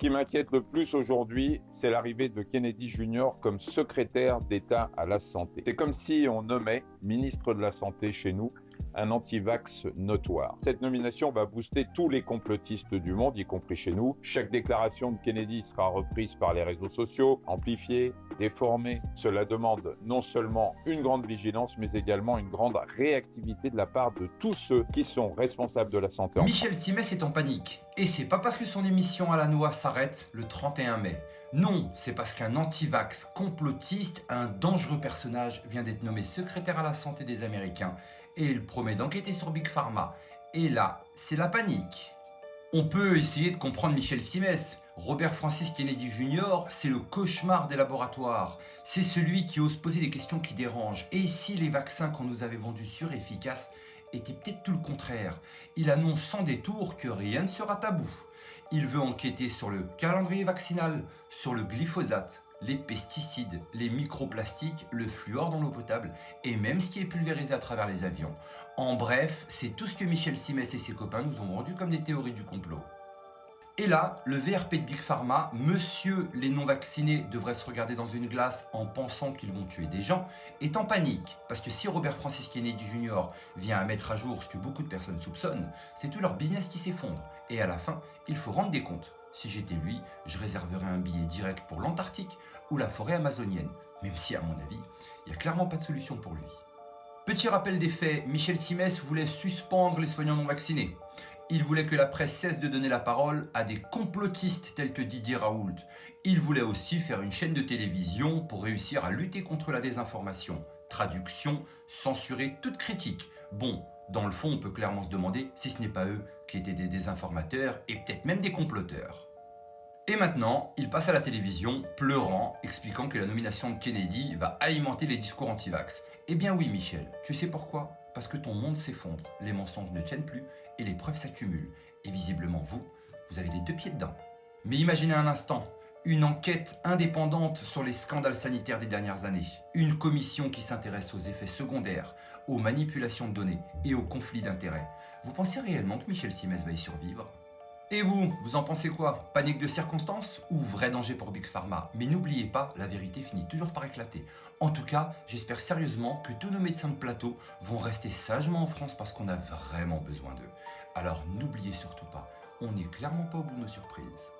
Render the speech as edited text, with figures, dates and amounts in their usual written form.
qui m'inquiète le plus aujourd'hui, c'est l'arrivée de Kennedy Jr. comme secrétaire d'État à la santé. C'est comme si on nommait ministre de la Santé chez nous un anti-vax notoire. Cette nomination va booster tous les complotistes du monde, y compris chez nous. Chaque déclaration de Kennedy sera reprise par les réseaux sociaux, amplifiée, déformée. Cela demande non seulement une grande vigilance, mais également une grande réactivité de la part de tous ceux qui sont responsables de la santé en France. Michel Simès est en panique. Et c'est pas parce que son émission à la Noix s'arrête le 31 mai. Non, c'est parce qu'un anti-vax complotiste, un dangereux personnage, vient d'être nommé secrétaire à la santé des Américains et il promet d'enquêter sur Big Pharma. Et là, c'est la panique. On peut essayer de comprendre Michel Simès. Robert Francis Kennedy Jr., c'est le cauchemar des laboratoires. C'est celui qui ose poser des questions qui dérangent. Et si les vaccins qu'on nous avait vendus efficaces étaient peut-être tout le contraire? Il annonce sans détour que rien ne sera tabou. Il veut enquêter sur le calendrier vaccinal, sur le glyphosate, les pesticides, les microplastiques, le fluor dans l'eau potable et même ce qui est pulvérisé à travers les avions. En bref, c'est tout ce que Michel Simès et ses copains nous ont vendu comme des théories du complot. Et là, le VRP de Big Pharma, monsieur les non-vaccinés devraient se regarder dans une glace en pensant qu'ils vont tuer des gens, est en panique. Parce que si Robert Francis Kennedy Jr. vient à mettre à jour ce que beaucoup de personnes soupçonnent, c'est tout leur business qui s'effondre. Et à la fin, il faut rendre des comptes. Si j'étais lui, je réserverais un billet direct pour l'Antarctique ou la forêt amazonienne. Même si, à mon avis, il n'y a clairement pas de solution pour lui. Petit rappel des faits, Michel Simès voulait suspendre les soignants non vaccinés. Il voulait que la presse cesse de donner la parole à des complotistes tels que Didier Raoult. Il voulait aussi faire une chaîne de télévision pour réussir à lutter contre la désinformation. Traduction, censurer toute critique. Bon, dans le fond, on peut clairement se demander si ce n'est pas eux qui étaient des désinformateurs et peut-être même des comploteurs. Et maintenant, il passe à la télévision, pleurant, expliquant que la nomination de Kennedy va alimenter les discours anti-vax. Eh bien oui, Michel, tu sais pourquoi? Parce que ton monde s'effondre, les mensonges ne tiennent plus et les preuves s'accumulent. Et visiblement, vous avez les deux pieds dedans. Mais imaginez un instant, une enquête indépendante sur les scandales sanitaires des dernières années. Une commission qui s'intéresse aux effets secondaires, aux manipulations de données et aux conflits d'intérêts. Vous pensez réellement que Michel Simès va y survivre? Et vous en pensez quoi? Panique de circonstances ou vrai danger pour Big Pharma? Mais n'oubliez pas, la vérité finit toujours par éclater. En tout cas, j'espère sérieusement que tous nos médecins de plateau vont rester sagement en France parce qu'on a vraiment besoin d'eux. Alors n'oubliez surtout pas, on n'est clairement pas au bout de nos surprises.